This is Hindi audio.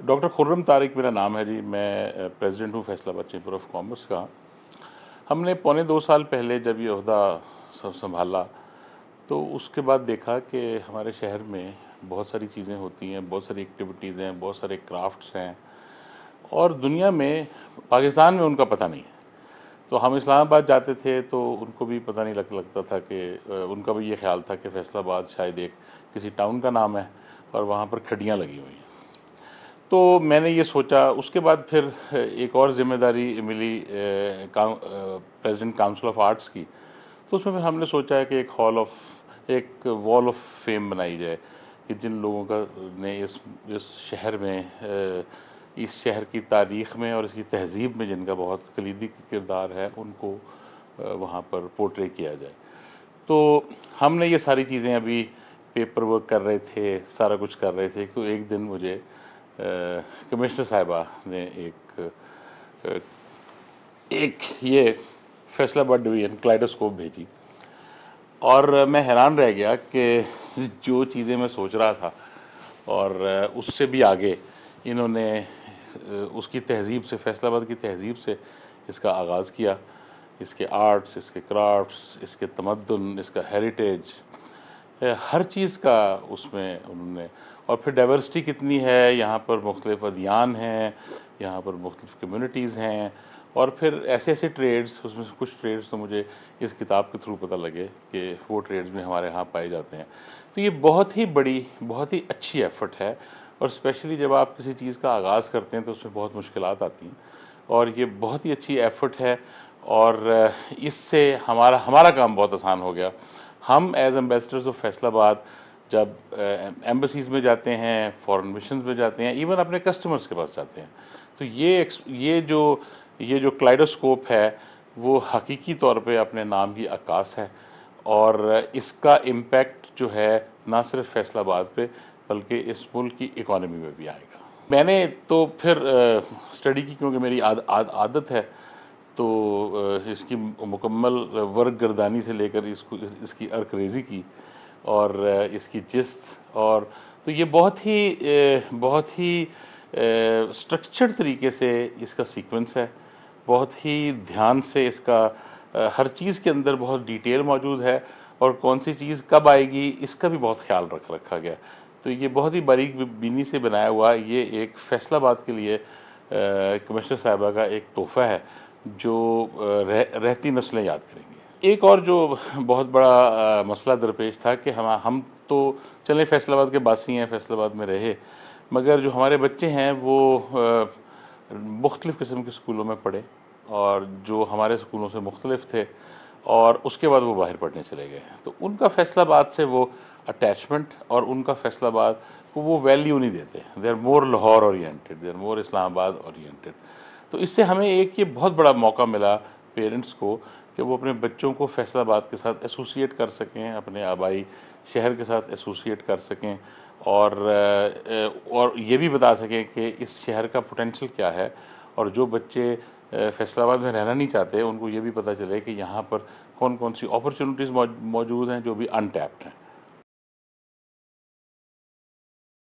डॉक्टर खुर्रम तारिक मेरा नाम है जी। मैं प्रेसिडेंट हूँ फैसलाबाद चैम्बर ऑफ कॉमर्स का। हमने पौने 2 साल पहले जब ये ओहदा संभाला तो उसके बाद देखा कि हमारे शहर में बहुत सारी चीज़ें होती हैं, बहुत सारी एक्टिविटीज़ हैं, बहुत सारे क्राफ्ट्स हैं और दुनिया में, पाकिस्तान में उनका पता नहीं है। तो हम इस्लामाबाद जाते थे तो उनको भी पता नहीं लगता था कि उनका भी ये ख्याल था कि फैसलाबाद शायद एक किसी टाउन का नाम है और वहाँ पर खड्डियाँ लगी हुई हैं। तो मैंने ये सोचा, उसके बाद फिर एक और ज़िम्मेदारी मिली प्रेसिडेंट काउंसिल ऑफ आर्ट्स की। तो उसमें फिर हमने सोचा है कि एक वॉल ऑफ फेम बनाई जाए कि जिन लोगों का ने इस शहर में इस शहर की तारीख़ में और इसकी तहज़ीब में जिनका बहुत कलीदी किरदार है, उनको वहाँ पर पोर्ट्रे किया जाए। तो हमने ये सारी चीज़ें अभी पेपर वर्क कर रहे थे, सारा कुछ कर रहे थे। तो एक दिन मुझे कमिश्नर साहिबा ने अ, एक ये फैसलाबाद डिवीज़न कलेडोस्कोप भेजी और मैं हैरान रह गया कि जो चीज़ें मैं सोच रहा था और उससे भी आगे इन्होंने उसकी तहज़ीब से, फैसलाबाद की तहज़ीब से इसका आगाज़ किया। इसके आर्ट्स, इसके क्राफ्ट्स, इसके तमद्दुन, इसका हेरिटेज, हर चीज़ का उसमें उन्होंने। और फिर डाइवर्सिटी कितनी है, यहाँ पर मुख्तलिफ़ अदियान हैं, यहाँ पर मुख्तलिफ़ कम्युनिटीज़ हैं और फिर ऐसे-ऐसे ट्रेड्स, उसमें से कुछ ट्रेड्स तो मुझे इस किताब के थ्रू पता लगे कि वो ट्रेड्स भी हमारे यहाँ पाए जाते हैं। तो ये बहुत ही बड़ी, बहुत ही अच्छी एफ़र्ट है और स्पेशली जब आप किसी चीज़ का आगाज़ करते हैं तो उसमें बहुत मुश्किलात आती हैं और ये बहुत ही अच्छी एफ़र्ट है और इससे हमारा हमारा काम बहुत आसान हो गया। हम एज़ एम्बेसडर्स ऑफ फैसलाबाद जब एम्बेसीज़ में जाते हैं, फॉरेन मिशंस में जाते हैं, इवन अपने कस्टमर्स के पास जाते हैं, तो ये जो क्लाइडोस्कोप है, वो हकीकी तौर पे अपने नाम की अक्कास है और इसका इम्पैक्ट जो है ना सिर्फ फैसलाबाद पे बल्कि इस मुल्क की इकॉनमी में भी आएगा। मैंने तो फिर स्टडी की, क्योंकि मेरी आदत है, तो इसकी मुकम्मल वर्क गर्दानी से लेकर इसकी अर्करेज़ी की और इसकी जिस्त। और तो ये बहुत ही स्ट्रक्चर्ड तरीके से इसका सीक्वेंस है, बहुत ही ध्यान से इसका हर चीज़ के अंदर बहुत डिटेल मौजूद है और कौन सी चीज़ कब आएगी इसका भी बहुत ख्याल रखा गया। तो ये बहुत ही बारीक बीनी से बनाया हुआ ये एक फैसलाबाद के लिए कमिश्नर साहिबा का एक तोहफ़ा है जो रहती नस्लें याद करेंगी। एक और जो बहुत बड़ा मसला दरपेश था कि हम तो चलें फैसलाबाद के बासी हैं, फैसलाबाद में रहे, मगर जो हमारे बच्चे हैं वो मुख्तलिफ़ किस्म के स्कूलों में पढ़े और जो हमारे स्कूलों से मुख्तलिफ थे और उसके बाद वो बाहर पढ़ने चले गए। तो उनका फैसलाबाद से वो अटैचमेंट और उनका फैसलाबाद को वो वैल्यू नहीं देते। They are more Lahore oriented, they are more Islamabad oriented. तो इससे हमें एक ये बहुत बड़ा मौका मिला पेरेंट्स को कि वो अपने बच्चों को फैसलाबाद के साथ एसोसिएट कर सकें, अपने आबाई शहर के साथ एसोसिएट कर सकें और ये भी बता सकें कि इस शहर का पोटेंशियल क्या है। और जो बच्चे फैसलाबाद में रहना नहीं चाहते, उनको ये भी पता चले कि यहाँ पर कौन-कौन सी अपॉर्चुनिटीज़ मौजूद हैं जो भी अनटैप्ड हैं।